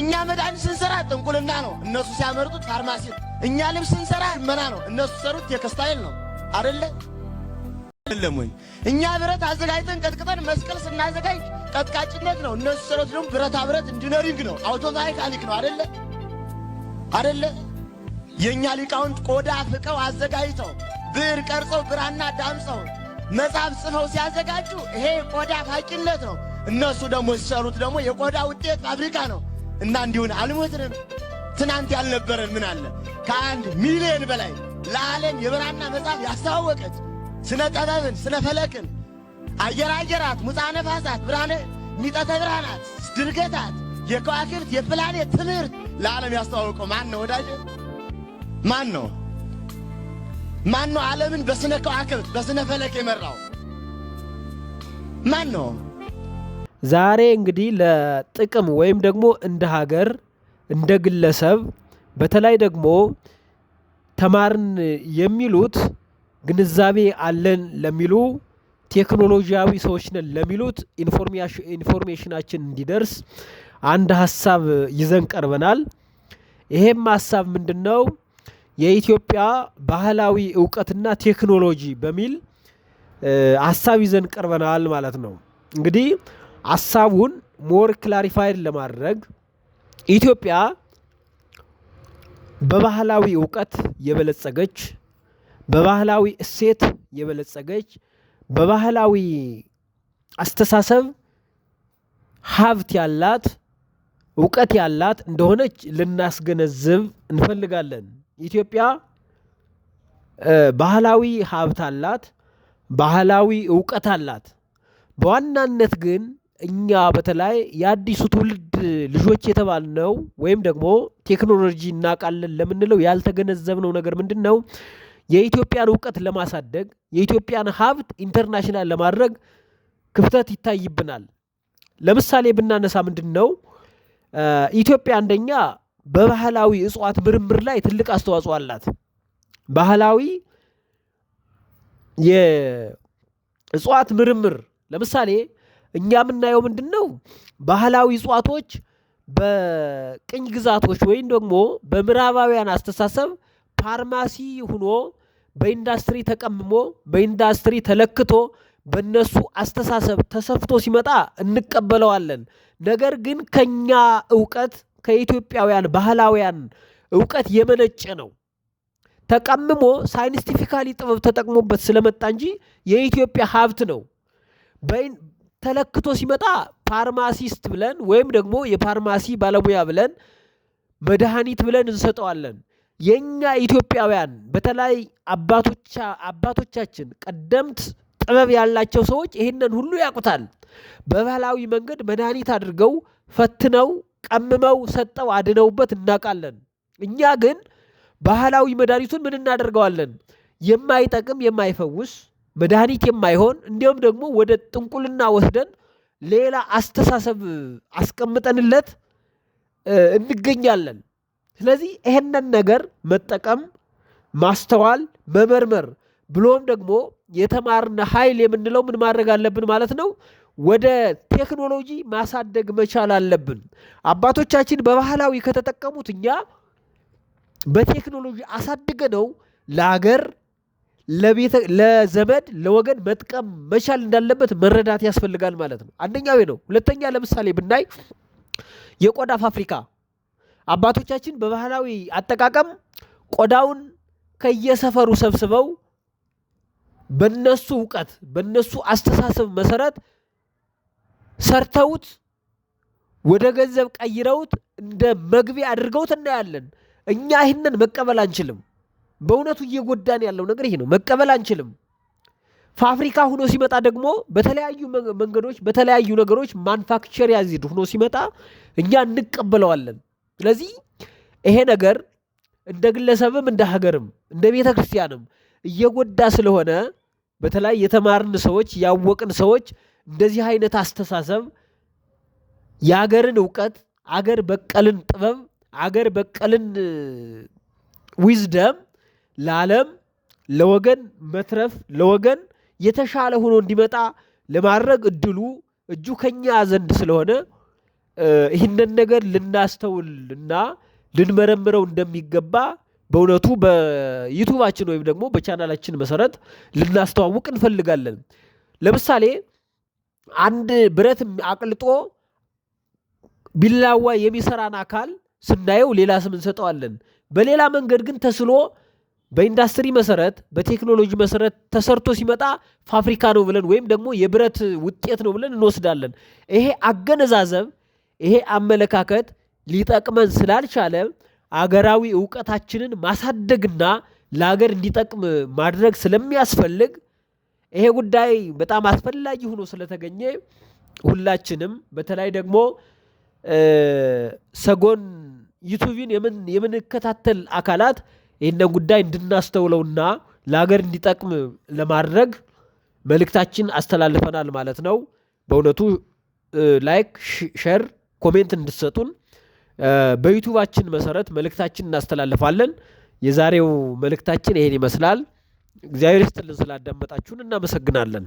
እኛ መድኃኒት ስንሰራ ጥንቁልና ነው፣ እነሱ ሲያመርጡት ፋርማሲ ነው። እኛ ልብስ ስንሰራ መና ነው፣ እነሱ ሰሩት ቴክስታይል ነው። አይደለም ወይ? እኛ ብረት አዘጋጅተን ቀጥቅጠን መስቀል ስናዘጋጅ ቀጥቃጭነት ነው፣ እነሱ ሰሩት ደግሞ ብረታ ብረት ኢንጂነሪንግ ነው፣ አውቶሜካኒክ ነው። አይደለ? የእኛ ሊቃውንት ቆዳ ፍቀው አዘጋጅተው ብዕር ቀርጸው ብራና ዳምጸው መጽሐፍ ጽፈው ሲያዘጋጁ ይሄ ቆዳ ፋቂነት ነው። እነሱ ደግሞ ሲሰሩት ደግሞ የቆዳ ውጤት ፋብሪካ ነው። እና እንዲሁን አልሞትንም። ትናንት ያልነበረን ምን አለ? ከ1 ሚሊዮን በላይ ለዓለም የብራና መጽሐፍ ያስተዋወቀች ስነ ጠበብን፣ ስነ ፈለክን፣ አየራት፣ ሙፃ ነፋሳት፣ ብርሃነ ሚጠተ ብርሃናት፣ ድርገታት፣ የከዋክብት የፕላኔት ትምህርት ለዓለም ያስተዋወቀው ማን ነው ወዳጅ? ማን ነው? ዓለምን በስነ ከዋክብት በስነ ፈለክ የመራው ማን ነው? ዛሬ እንግዲህ ለጥቅም ወይም ደግሞ እንደ ሀገር እንደ ግለሰብ በተለይ ደግሞ ተማርን የሚሉት ግንዛቤ አለን ለሚሉ ቴክኖሎጂያዊ ሰዎች ነን ለሚሉት ኢንፎርሜሽናችን እንዲደርስ አንድ ሀሳብ ይዘን ቀርበናል። ይሄም ሀሳብ ምንድነው? የኢትዮጵያ ባህላዊ ዕውቀትና ቴክኖሎጂ በሚል ሀሳብ ይዘን ቀርበናል ማለት ነው። እንግዲህ ሀሳቡን ሞር ክላሪፋይድ ለማድረግ ኢትዮጵያ በባህላዊ ዕውቀት የበለጸገች፣ በባህላዊ እሴት የበለጸገች፣ በባህላዊ አስተሳሰብ ሀብት ያላት ዕውቀት ያላት እንደሆነች ልናስገነዝብ እንፈልጋለን። ኢትዮጵያ ባህላዊ ሀብት አላት፣ ባህላዊ ዕውቀት አላት። በዋናነት ግን እኛ በተለይ የአዲሱ ትውልድ ልጆች የተባልነው ወይም ደግሞ ቴክኖሎጂ እናውቃለን ለምንለው ያልተገነዘብነው ነገር ምንድን ነው? የኢትዮጵያን ዕውቀት ለማሳደግ የኢትዮጵያን ሀብት ኢንተርናሽናል ለማድረግ ክፍተት ይታይብናል። ለምሳሌ ብናነሳ ምንድን ነው ኢትዮጵያ አንደኛ በባህላዊ እጽዋት ምርምር ላይ ትልቅ አስተዋጽኦ አላት። ባህላዊ የእጽዋት ምርምር ለምሳሌ እኛ የምናየው ምንድን ነው? ባህላዊ እጽዋቶች በቅኝ ግዛቶች ወይም ደግሞ በምዕራባውያን አስተሳሰብ ፋርማሲ ሆኖ በኢንዱስትሪ ተቀምሞ በኢንዱስትሪ ተለክቶ በነሱ አስተሳሰብ ተሰፍቶ ሲመጣ እንቀበለዋለን። ነገር ግን ከኛ ዕውቀት ከኢትዮጵያውያን ባህላውያን ዕውቀት የመነጨ ነው። ተቀምሞ ሳይንቲፊካሊ ጥበብ ተጠቅሞበት ስለመጣ እንጂ የኢትዮጵያ ሀብት ነው። ተለክቶ ሲመጣ ፋርማሲስት ብለን ወይም ደግሞ የፋርማሲ ባለሙያ ብለን መድኃኒት ብለን እንሰጠዋለን። የኛ ኢትዮጵያውያን በተለይ አባቶቻችን ቀደምት ጥበብ ያላቸው ሰዎች ይህንን ሁሉ ያውቁታል። በባህላዊ መንገድ መድኃኒት አድርገው ፈትነው ቀምመው ሰጠው አድነውበት እናውቃለን። እኛ ግን ባህላዊ መድኃኒቱን ምን እናደርገዋለን? የማይጠቅም የማይፈውስ መድኃኒት የማይሆን እንዲሁም ደግሞ ወደ ጥንቁልና ወስደን ሌላ አስተሳሰብ አስቀምጠንለት እንገኛለን። ስለዚህ ይሄንን ነገር መጠቀም፣ ማስተዋል፣ መመርመር ብሎም ደግሞ የተማርነ ኃይል የምንለው ምን ማድረግ አለብን ማለት ነው? ወደ ቴክኖሎጂ ማሳደግ መቻል አለብን። አባቶቻችን በባህላዊ ከተጠቀሙት እኛ በቴክኖሎጂ አሳድገ ነው ለሀገር ለዘመድ ለወገን መጥቀም መቻል እንዳለበት መረዳት ያስፈልጋል ማለት ነው። አንደኛው ነው። ሁለተኛ ለምሳሌ ብናይ የቆዳ ፋብሪካ አባቶቻችን በባህላዊ አጠቃቀም ቆዳውን ከየሰፈሩ ሰብስበው በነሱ ዕውቀት በነሱ አስተሳሰብ መሰረት ሰርተውት ወደ ገንዘብ ቀይረውት እንደ መግቢያ አድርገውት እናያለን። እኛ ይህንን መቀበል አንችልም። በእውነቱ እየጎዳን ያለው ነገር ይሄ ነው። መቀበል አንችልም። ፋብሪካ ሆኖ ሲመጣ ደግሞ በተለያዩ መንገዶች በተለያዩ ነገሮች ማኑፋክቸር ያዚድ ሆኖ ሲመጣ እኛ እንቀበለዋለን። ስለዚህ ይሄ ነገር እንደ ግለሰብም እንደ ሀገርም እንደ ቤተ ክርስቲያንም እየጎዳ ስለሆነ በተለይ የተማርን ሰዎች ያወቅን ሰዎች እንደዚህ አይነት አስተሳሰብ የሀገርን ዕውቀት አገር በቀልን ጥበብ አገር በቀልን ዊዝደም ለዓለም ለወገን መትረፍ ለወገን የተሻለ ሆኖ እንዲመጣ ለማድረግ እድሉ እጁ ከኛ ዘንድ ስለሆነ ይህንን ነገር ልናስተውል እና ልንመረምረው እንደሚገባ በእውነቱ በዩቱባችን ወይም ደግሞ በቻናላችን መሰረት ልናስተዋውቅ እንፈልጋለን። ለምሳሌ አንድ ብረት አቅልጦ ቢላዋ የሚሰራን አካል ስናየው ሌላ ስም እንሰጠዋለን። በሌላ መንገድ ግን ተስሎ በኢንዱስትሪ መሰረት በቴክኖሎጂ መሰረት ተሰርቶ ሲመጣ ፋብሪካ ነው ብለን ወይም ደግሞ የብረት ውጤት ነው ብለን እንወስዳለን። ይሄ አገነዛዘብ ይሄ አመለካከት ሊጠቅመን ስላልቻለ አገራዊ ዕውቀታችንን ማሳደግና ለሀገር እንዲጠቅም ማድረግ ስለሚያስፈልግ ይሄ ጉዳይ በጣም አስፈላጊ ሆኖ ስለተገኘ ሁላችንም በተለይ ደግሞ ሰጎን ዩቲዩብን የምንከታተል አካላት ይህንን ጉዳይ እንድናስተውለውና ለሀገር እንዲጠቅም ለማድረግ መልእክታችን አስተላልፈናል ማለት ነው። በእውነቱ ላይክ፣ ሼር፣ ኮሜንት እንድትሰጡን በዩቲዩባችን መሰረት መልእክታችን እናስተላልፋለን። የዛሬው መልእክታችን ይሄን ይመስላል። እግዚአብሔር ይስጥልን፣ ስላዳመጣችሁን እናመሰግናለን።